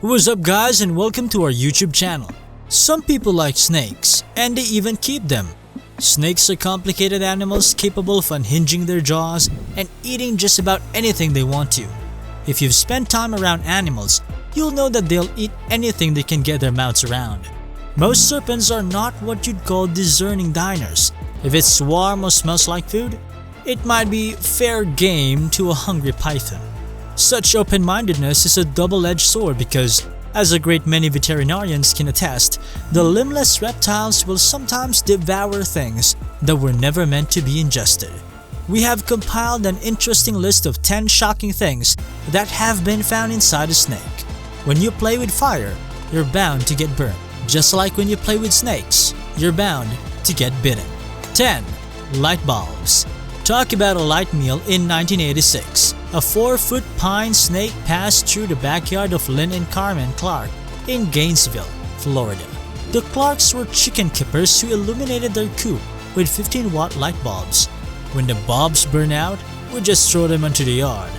What's up guys, and welcome to our YouTube channel. Some people like snakes, and they even keep them. Snakes are complicated animals capable of unhinging their jaws and eating just about anything they want to. If you've spent time around animals, you'll know that they'll eat anything they can get their mouths around. Most serpents are not what you'd call discerning diners. If it's warm or smells like food, it might be fair game to a hungry python. Such open-mindedness is a double-edged sword because, as a great many veterinarians can attest, the limbless reptiles will sometimes devour things that were never meant to be ingested. We have compiled an interesting list of 10 shocking things that have been found inside a snake. When you play with fire, you're bound to get burned. Just like when you play with snakes, you're bound to get bitten. 10. Light bulbs. Talk about a light meal in 1986. A 4-foot pine snake passed through the backyard of Lynn and Carmen Clark in Gainesville, Florida. The Clarks were chicken keepers who illuminated their coop with 15-watt light bulbs. When the bulbs burn out, we just throw them into the yard.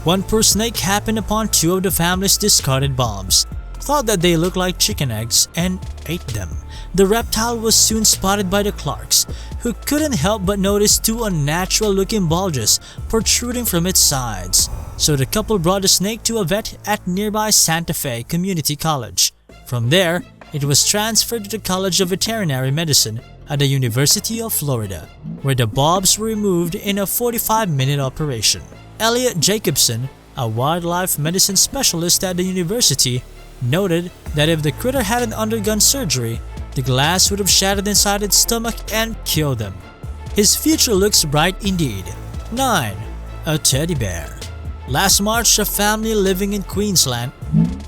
One poor snake happened upon 2 of the family's discarded bulbs, thought that they looked like chicken eggs, and ate them. The reptile was soon spotted by the Clarks, who couldn't help but notice 2 unnatural-looking bulges protruding from its sides. So the couple brought the snake to a vet at nearby Santa Fe Community College. From there, it was transferred to the College of Veterinary Medicine at the University of Florida, where the bulbs were removed in a 45-minute operation. Elliot Jacobson, a wildlife medicine specialist at the university, noted that if the critter hadn't undergone surgery, the glass would have shattered inside its stomach and killed them. His future looks bright indeed. 9. A teddy bear. Last March, a family living in Queensland,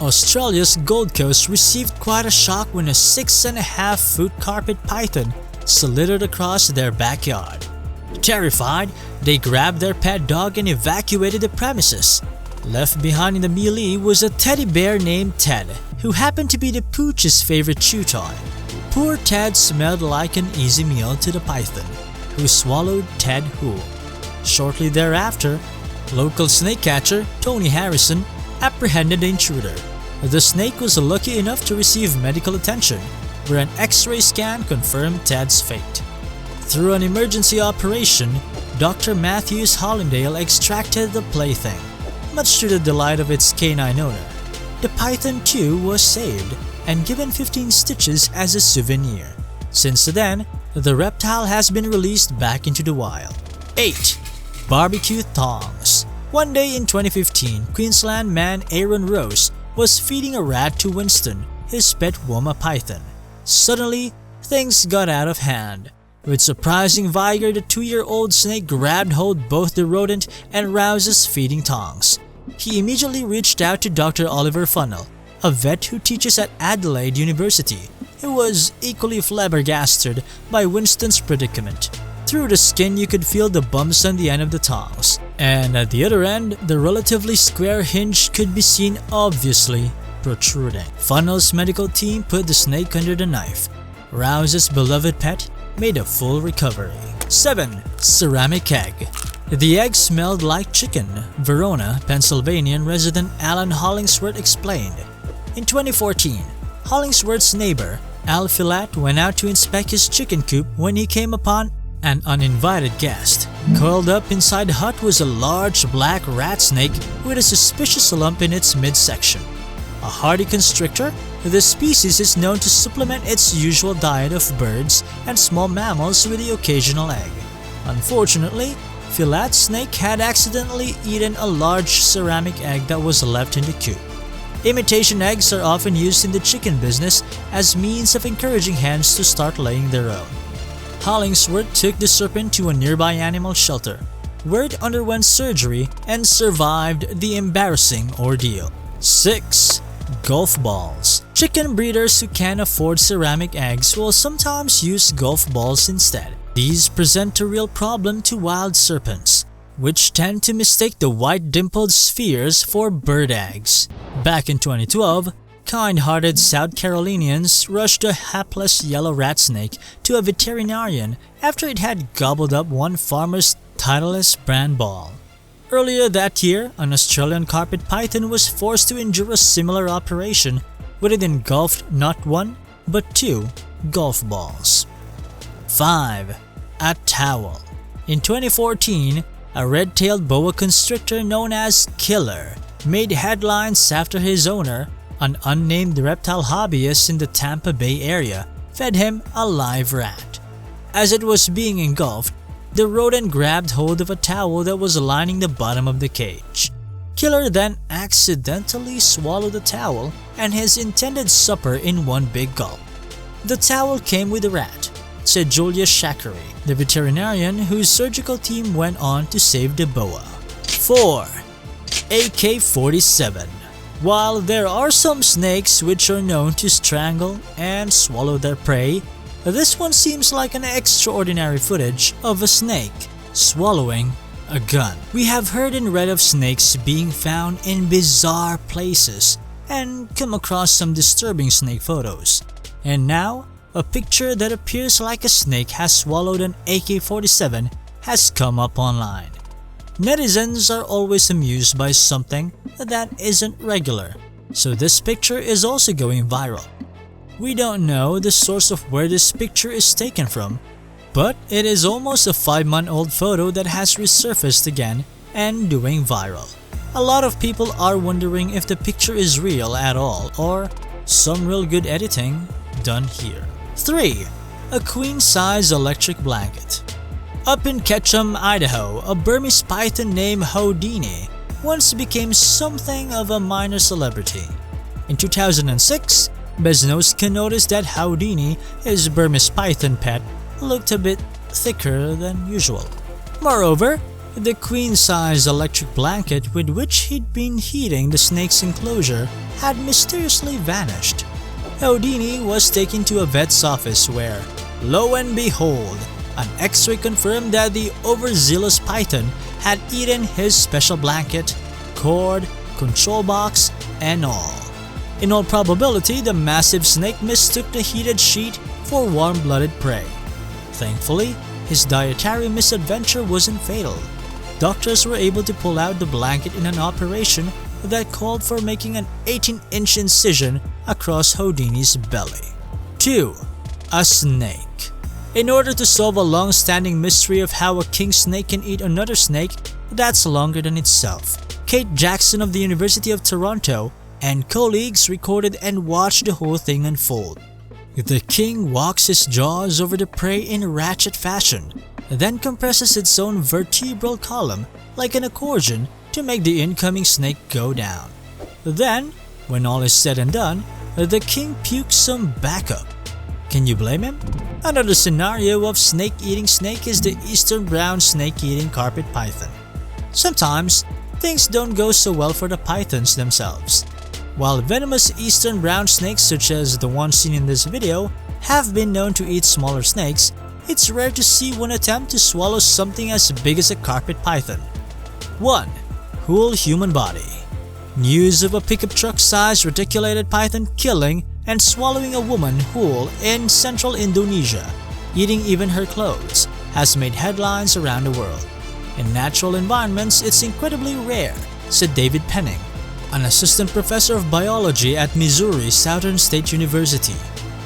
Australia's Gold Coast, received quite a shock when a 6.5-foot carpet python slithered across their backyard. Terrified, they grabbed their pet dog and evacuated the premises. Left behind in the melee was a teddy bear named Ted, who happened to be the pooch's favorite chew toy. Poor Ted smelled like an easy meal to the python, who swallowed Ted whole. Shortly thereafter, local snake catcher Tony Harrison apprehended the intruder. The snake was lucky enough to receive medical attention, where an X-ray scan confirmed Ted's fate. Through an emergency operation, Dr. Matthews Hollindale extracted the plaything, much to the delight of its canine owner. The python too was saved and given 15 stitches as a souvenir. Since then, the reptile has been released back into the wild. 8. Barbecue tongs. One day in 2015, Queensland man Aaron Rose was feeding a rat to Winston, his pet Woma python. Suddenly, things got out of hand. With surprising vigor, the 2-year-old snake grabbed hold both the rodent and Rouse's feeding tongs. He immediately reached out to Dr. Oliver Funnell, a vet who teaches at Adelaide University, who was equally flabbergasted by Winston's predicament. Through the skin, you could feel the bumps on the end of the tongs, and at the other end, the relatively square hinge could be seen obviously protruding. Funnell's medical team put the snake under the knife. Rouse's beloved pet made a full recovery. 7. Ceramic egg. The egg smelled like chicken, Verona, Pennsylvanian resident Alan Hollingsworth explained. In 2014, Hollingsworth's neighbor, Al Filat, went out to inspect his chicken coop when he came upon an uninvited guest. Coiled up inside the hut was a large black rat snake with a suspicious lump in its midsection. A hardy constrictor, the species is known to supplement its usual diet of birds and small mammals with the occasional egg. Unfortunately, Filat's snake had accidentally eaten a large ceramic egg that was left in the coop. Imitation eggs are often used in the chicken business as means of encouraging hens to start laying their own. Hollingsworth took the serpent to a nearby animal shelter, where it underwent surgery and survived the embarrassing ordeal. 6. Golf balls. Chicken breeders who can't afford ceramic eggs will sometimes use golf balls instead. These present a real problem to wild serpents, which tend to mistake the white dimpled spheres for bird eggs. Back in 2012, kind-hearted South Carolinians rushed a hapless yellow rat snake to a veterinarian after it had gobbled up one farmer's Titleist brand ball. Earlier that year, an Australian carpet python was forced to endure a similar operation when it engulfed not one, but two golf balls. 5. A towel. In 2014, a red-tailed boa constrictor known as Killer made headlines after his owner, an unnamed reptile hobbyist in the Tampa Bay area, fed him a live rat. As it was being engulfed, the rodent grabbed hold of a towel that was lining the bottom of the cage. Killer then accidentally swallowed the towel and his intended supper in one big gulp. The towel came with the rat, said Julia Shakari, the veterinarian whose surgical team went on to save the boa. 4. AK-47. While there are some snakes which are known to strangle and swallow their prey, this one seems like an extraordinary footage of a snake swallowing a gun. We have heard and read of snakes being found in bizarre places and come across some disturbing snake photos. And now, a picture that appears like a snake has swallowed an AK-47 has come up online. Netizens are always amused by something that isn't regular, so this picture is also going viral. We don't know the source of where this picture is taken from, but it is almost a 5-month-old photo that has resurfaced again and doing viral. A lot of people are wondering if the picture is real at all or some real good editing done here. 3. A queen-size electric blanket. Up in Ketchum, Idaho, a Burmese python named Houdini once became something of a minor celebrity. In 2006, Beznoska noticed that Houdini, his Burmese python pet, looked a bit thicker than usual. Moreover, the queen-size electric blanket with which he'd been heating the snake's enclosure had mysteriously vanished. Houdini was taken to a vet's office where, lo and behold, an X-ray confirmed that the overzealous python had eaten his special blanket, cord, control box, and all. In all probability, the massive snake mistook the heated sheet for warm-blooded prey. Thankfully, his dietary misadventure wasn't fatal. Doctors were able to pull out the blanket in an operation that called for making an 18-inch incision across Houdini's belly. 2. A snake. In order to solve a long-standing mystery of how a king snake can eat another snake that's longer than itself, Kate Jackson of the University of Toronto and colleagues recorded and watched the whole thing unfold. The king walks his jaws over the prey in ratchet fashion, then compresses its own vertebral column like an accordion to make the incoming snake go down. Then, when all is said and done, the king pukes some backup. Can you blame him? Another scenario of snake-eating snake is the eastern brown snake-eating carpet python. Sometimes, things don't go so well for the pythons themselves. While venomous eastern brown snakes such as the one seen in this video have been known to eat smaller snakes, it's rare to see one attempt to swallow something as big as a carpet python. 1. Whole human body. News of a pickup truck-sized reticulated python killing and swallowing a woman whole in central Indonesia, eating even her clothes, has made headlines around the world. In natural environments, it's incredibly rare, said David Penning, an assistant professor of biology at Missouri Southern State University.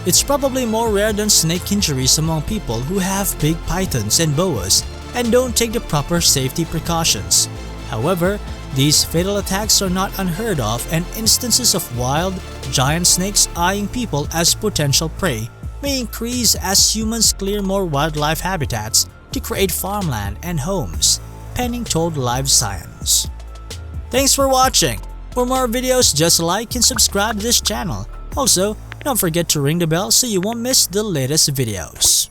It's probably more rare than snake injuries among people who have big pythons and boas and don't take the proper safety precautions. However, these fatal attacks are not unheard of, and instances of wild, giant snakes eyeing people as potential prey may increase as humans clear more wildlife habitats to create farmland and homes, Penning told Live Science. Thanks for watching! For more videos, just like and subscribe to this channel. Also, don't forget to ring the bell so you won't miss the latest videos.